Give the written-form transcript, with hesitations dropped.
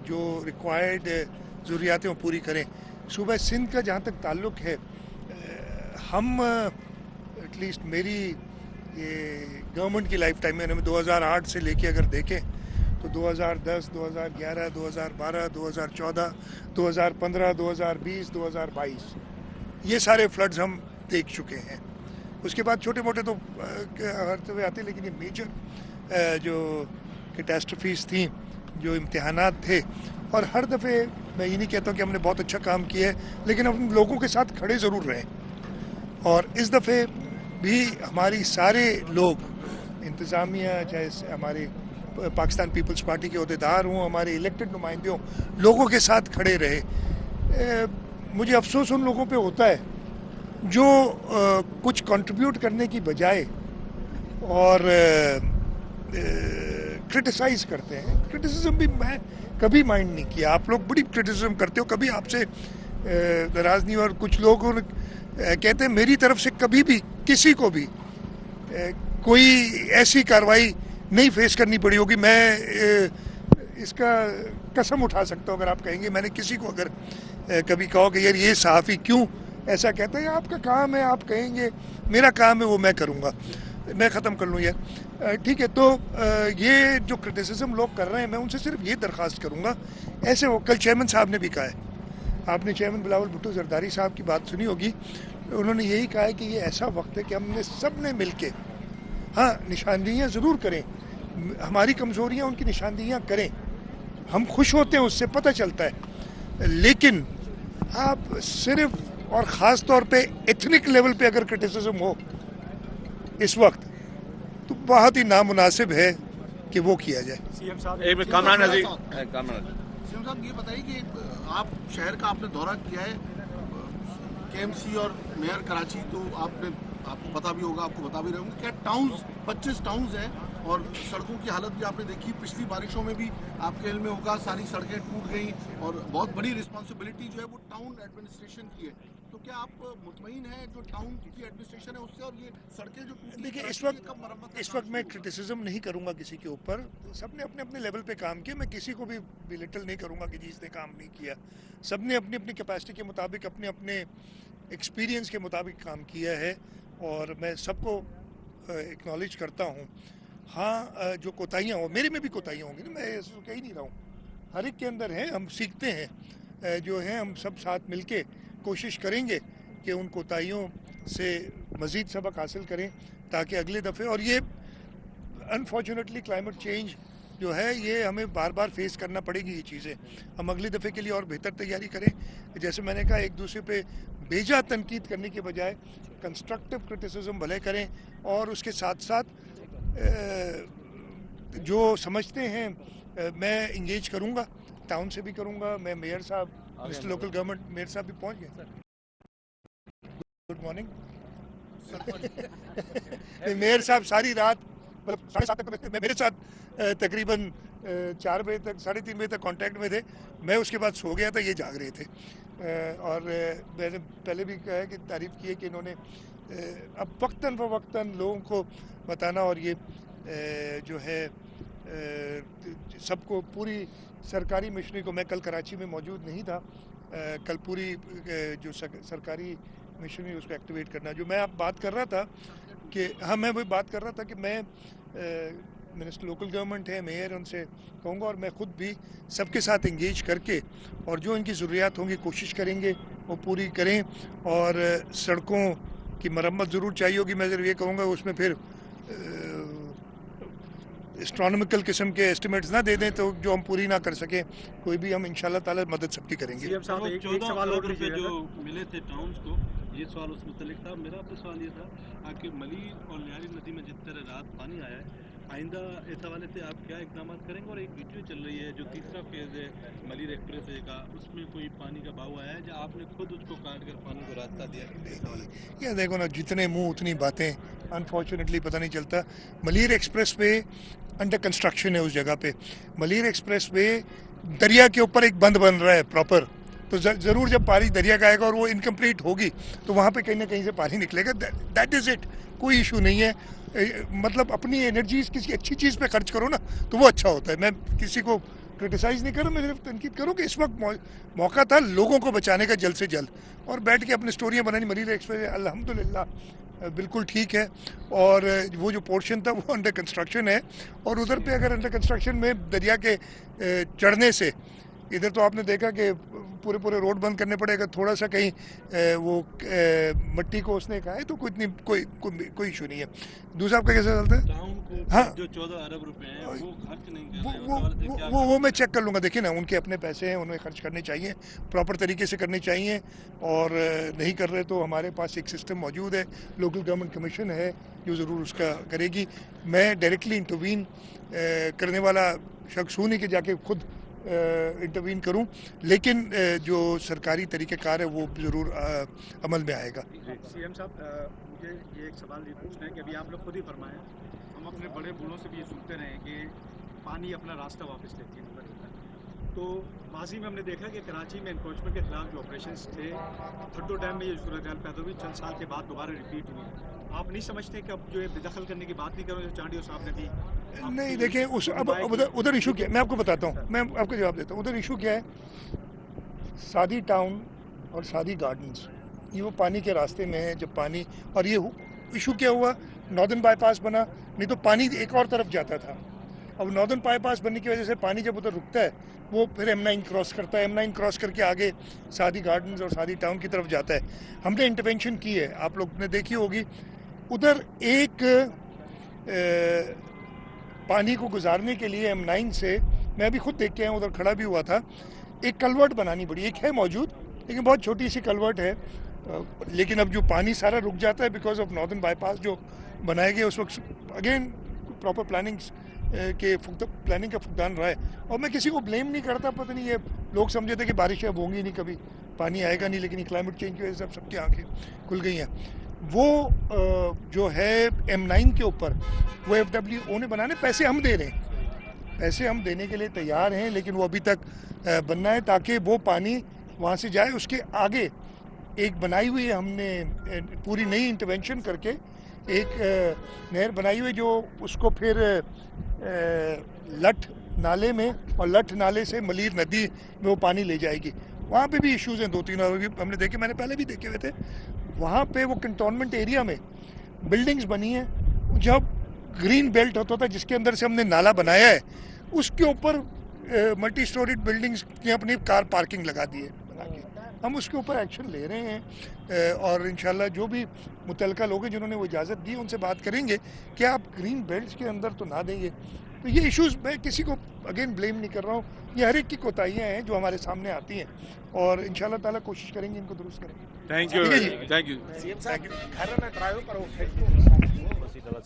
जो रिक्वायर्ड ज़रूरियातें वो पूरी करें। सूबा सिंध का जहाँ तक ताल्लुक़ है, हम एटलीस्ट मेरी ये गवर्नमेंट की लाइफ टाइम में 2008 से लेके अगर देखें तो 2010, 2011, 2012, 2014, 2015, 2020, 2022 ये सारे फ्लड्स हम देख चुके हैं। उसके बाद छोटे मोटे तो हर दफ़े आते, लेकिन ये मेजर जो कैटास्ट्रफीज थी, जो इम्तिहानात थे, और हर दफ़े मैं ये नहीं कहता कि हमने बहुत अच्छा काम किया है, लेकिन हम लोगों के साथ खड़े ज़रूर रहें। और इस दफ़े भी हमारी सारे लोग, इंतज़ामिया, चाहे हमारे पाकिस्तान पीपल्स पार्टी के अहदेदार हों, हमारे इलेक्टेड नुमाइंदे हों, लोगों के साथ खड़े रहे। मुझे अफसोस उन लोगों पे होता है जो कुछ कंट्रीब्यूट करने की बजाय और क्रिटिसाइज़ करते हैं। क्रिटिसिज्म भी मैं कभी माइंड नहीं किया। आप लोग बड़ी क्रिटिसिज्म करते हो, कभी आपसे नाराज़ नहीं। और कुछ लोग कहते हैं मेरी तरफ से कभी भी किसी को भी कोई ऐसी कार्रवाई नहीं फेस करनी पड़ी होगी। मैं इसका कसम उठा सकता हूँ अगर आप कहेंगे मैंने किसी को अगर कभी कहो कि यार ये सहाफ़ी क्यों ऐसा कहता है, आपका काम है, आप कहेंगे, मेरा काम है वो मैं करूँगा, मैं ख़त्म कर लूँ यार, ठीक है। तो ये जो क्रिटिसिज्म लोग कर रहे हैं, मैं उनसे सिर्फ ये दरख्वास्त करूँगा, ऐसे वो कल चेयरमैन साहब ने भी कहा है, आपने चेयरमैन बिलावल भुट्टो जरदारी साहब की बात सुनी होगी, उन्होंने यही कहा है कि ये ऐसा वक्त है कि हमने सब ने मिल के, हाँ निशानदेहियाँ ज़रूर करें, हमारी कमज़ोरियाँ उनकी निशानदेहियाँ करें, हम खुश होते हैं उससे पता चलता है, लेकिन आप सिर्फ और ख़ास तौर पे एथनिक लेवल पे अगर क्रिटिसिज्म हो इस वक्त, तो बहुत ही नामुनासिब है कि वो किया जाए। सीएम साहब ये बताइए कि आप शहर का आपने दौरा किया है, केएमसी और मेयर कराची, तो आपको पता भी होगा, आपको बता भी रहे होंगे, क्या टाउन्स 25 टाउन्स हैं और सड़कों की हालत भी आपने देखी। पिछली बारिशों में भी आपके इल्म में होगा, सारी सड़कें टूट गई और बहुत बड़ी रिस्पॉन्सिबिलिटी जो है वो टाउन एडमिनिस्ट्रेशन की है। तो क्या आप मुतमईन हैं जो टाउन की एडमिनिस्ट्रेशन है उससे, और ये सड़कें जो टूटी? देखिए इस वक्त मैं क्रिटिसिज्म नहीं करूंगा किसी के ऊपर, सबने अपने अपने लेवल पे काम किया, मैं किसी को भी बिलिटल नहीं करूंगा कि जिसने काम नहीं किया। सबने अपनी अपनी कैपेसिटी के मुताबिक, अपने अपने एक्सपीरियंस के मुताबिक काम किया है और मैं सबको एक्नॉलेज करता हूँ। हाँ, जो कोताहियाँ हो, मेरे में भी कोताहियाँ होंगी ना, मैं ऐसा कह ही नहीं रहा हूँ, हर एक के अंदर है, हम सीखते हैं, जो है हम सब साथ मिलके कोशिश करेंगे कि उन कोताहियों से मज़ीद सबक हासिल करें ताकि अगले दफ़े, और ये अनफॉर्चुनेटली क्लाइमेट चेंज जो है ये हमें बार बार फेस करना पड़ेगी ये चीज़ें, हम अगले दफ़े के लिए और बेहतर तैयारी करें। जैसे मैंने कहा, एक दूसरे पे बेजा तनकीद करने के बजाय कंस्ट्रक्टिव क्रिटिसिज्म भले करें, और उसके साथ साथ जो समझते हैं मैं इंगेज करूंगा, टाउन से भी करूंगा। मैं मेयर साहब, मिनिस्टर लोकल गवर्नमेंट, मेयर साहब भी पहुंच गए। Good morning. मेयर साहब सारी रात, मतलब 7:30 तक मेरे साथ तकरीबन 4 बजे तक, 3:30 बजे तक कांटेक्ट में थे। मैं उसके बाद सो गया था, ये जाग रहे थे। और मैंने पहले भी कहा है कि तारीफ़ की है कि इन्होंने अब वक्तन फ़वक्तन लोगों को बताना, और ये जो है सबको पूरी सरकारी मिशनरी को, मैं कल कराची में मौजूद नहीं था, कल पूरी जो सरकारी मिशनरी उसको एक्टिवेट करना, जो मैं अब बात कर रहा था कि हाँ, मैं वही बात कर रहा था कि मैं मिनिस्टर लोकल गवर्नमेंट है, मेयर, उनसे कहूँगा, और मैं ख़ुद भी सबके साथ इंगेज करके, और जो इनकी ज़रूरियात होंगी कोशिश करेंगे वो पूरी करें। और सड़कों की मरम्मत ज़रूर चाहिए होगी, मैं ज़रूर ये कहूँगा उसमें फिर एस्ट्रोनॉमिकल किस्म के एस्टिमेट्स ना दे दें तो जो हम पूरी ना कर सकें, कोई भी, हम इंशाल्लाह ताला मदद सबकी करेंगे। सीएम साहब एक सवाल और जो मिले थे टाउन्स को, ये सवाल उस मुतल्लिक था। मेरा आपसे सवाल ये था कि मलीर और लियारी नदी में जिस तरह रात पानी आया है, आइंदा इस हवाले से आप क्या इकदाम करेंगे? और एक वीडियो चल रही है जो तीसरा फेज़ है मलीर एक्सप्रेस वे का, उसमें कोई पानी का बहाव आया है जो आपने खुद उसको काट कर पानी को रास्ता दिया? ये देखो ना, जितने मुंह उतनी बातें, अनफॉर्चुनेटली पता नहीं चलता। Malir express way under construction है उस जगह पे। मलीर एक्सप्रेस वे दरिया के ऊपर एक बंद बन रहा है प्रॉपर, तो ज़रूर जब पानी दरिया का आएगा और वो इनकम्प्लीट होगी तो वहाँ पे कहीं ना कहीं से पानी निकलेगा। दैट इज़ इट, कोई इशू नहीं है। मतलब अपनी एनर्जीज किसी अच्छी चीज़ पे खर्च करो ना तो वो अच्छा होता है। मैं किसी को क्रिटिसाइज नहीं कर रहा, मैं सिर्फ तनकीद करूँ कि इस वक्त मौका था लोगों को बचाने का जल्द से जल्द, और बैठ के अपनी स्टोरियाँ बनानी। मरीज एक्सप्रेस अल्हम्दुलिल्लाह बिल्कुल ठीक है, और वो जो पोर्शन था वो अंडर कंस्ट्रक्शन है, और उधर पे अगर अंडर कंस्ट्रक्शन में दरिया के चढ़ने से, इधर तो आपने देखा कि पूरे रोड बंद करने पड़ेगा, थोड़ा सा कहीं वो मट्टी को उसने कहा है तो कोई इशू नहीं है। दूसरा आपका कैसा चलता है? टाउन को हाँ, जो 14 अरब रुपए हैं वो खर्च नहीं कर रहे हैं। वो मैं चेक कर लूँगा। देखिए ना, उनके अपने पैसे हैं, उन्हें खर्च करने चाहिए, प्रॉपर तरीके से करने चाहिए, और नहीं कर रहे तो हमारे पास एक सिस्टम मौजूद है, लोकल गवर्नमेंट कमीशन है जो ज़रूर उसका करेगी। मैं डायरेक्टली इंटरवीन करने वाला शख्स हूँ नहीं कि जाके खुद इंटरवीन करूं, लेकिन जो सरकारी तरीक़ेकार है वो ज़रूर अमल में आएगा। सीएम साहब, मुझे ये एक सवाल ये पूछना है कि अभी आप लोग खुद ही फरमाएं, हम अपने बड़े बूढ़ों से भी ये सुनते रहे कि पानी अपना रास्ता वापस लेती है। तो माजी में हमने देखा कि कराची में एनक्रोचमेंट के खिलाफ जो ऑपरेशंस थे, खड्डो डैम में ये सूरत हाल पैदा हुई, चंद साल के बाद दोबारा रिपीट हुई। आप नहीं समझते कि अब जो है बेदखल करने की बात नहीं करो, जो चांडियो साहब ने भी नहीं, देखिए अब उधर इशू क्या है, मैं आपको बताता हूँ, मैं आपको जवाब देता हूँ। उधर इशू क्या है, सादी टाउन और सादी गार्डन्स ये वो पानी के रास्ते में है। जब पानी, और ये इशू क्या हुआ, नॉर्दर्न बाईपास बना, नहीं तो पानी एक और तरफ जाता था। अब नॉर्दर्न बाईपास बनने की वजह से पानी जब उधर रुकता है वो फिर M9 क्रॉस करता है, M9 क्रॉस करके आगे सादी गार्डन्स और सादी टाउन की तरफ जाता है। हमने इंटरवेंशन की है, आप लोग ने देखी होगी। उधर एक पानी को गुजारने के लिए M9 से, मैं अभी खुद देख के आया, उधर खड़ा भी हुआ था, एक कलवर्ट बनानी पड़ी। एक है मौजूद, लेकिन बहुत छोटी सी कलवर्ट है, लेकिन अब जो पानी सारा रुक जाता है बिकॉज ऑफ नॉर्दर्न बाईपास जो बनाया गया उस वक्त अगेन प्रॉपर प्लानिंग का फुकदान रहा है। और मैं किसी को ब्लेम नहीं करता, पता नहीं ये लोग समझे थे कि बारिशें अब होंगी नहीं, कभी पानी आएगा नहीं, लेकिन क्लाइमेट चेंज की वजह से अब सबकी आंखें खुल गई हैं। वो जो है M9 के ऊपर वो FWO ने बनाने, पैसे हम दे रहे हैं, पैसे हम देने के लिए तैयार हैं, लेकिन वो अभी तक बनना है ताकि वो पानी वहाँ से जाए। उसके आगे एक बनाई हुई है हमने पूरी नई इंटरवेंशन करके, एक नहर बनाई हुई जो उसको फिर लठ नाले में, और लठ नाले से मलीर नदी में वो पानी ले जाएगी। वहाँ पे भी इश्यूज़ हैं, 2-3 और भी हमने देखे, मैंने पहले भी देखे हुए थे। वहाँ पे वो कंटोनमेंट एरिया में बिल्डिंग्स बनी हैं, जब ग्रीन बेल्ट होता था जिसके अंदर से हमने नाला बनाया है, उसके ऊपर मल्टी स्टोरीड बिल्डिंग्स की अपनी कार पार्किंग लगा दी है बना के। हम उसके ऊपर एक्शन ले रहे हैं, और इंशाल्लाह जो भी मुतलका लोग हैं जिन्होंने वो इजाज़त दी उनसे बात करेंगे कि आप ग्रीन बेल्ट के अंदर तो ना देंगे। तो ये इश्यूज़, मैं किसी को अगेन ब्लेम नहीं कर रहा हूँ, ये हर एक की कोताहियाँ हैं जो हमारे सामने आती हैं, और इंशाल्लाह ताला कोशिश करेंगे इनको दुरुस्त करेंगे। Thank you, thank you. CM साहब, घर में करायो पर वो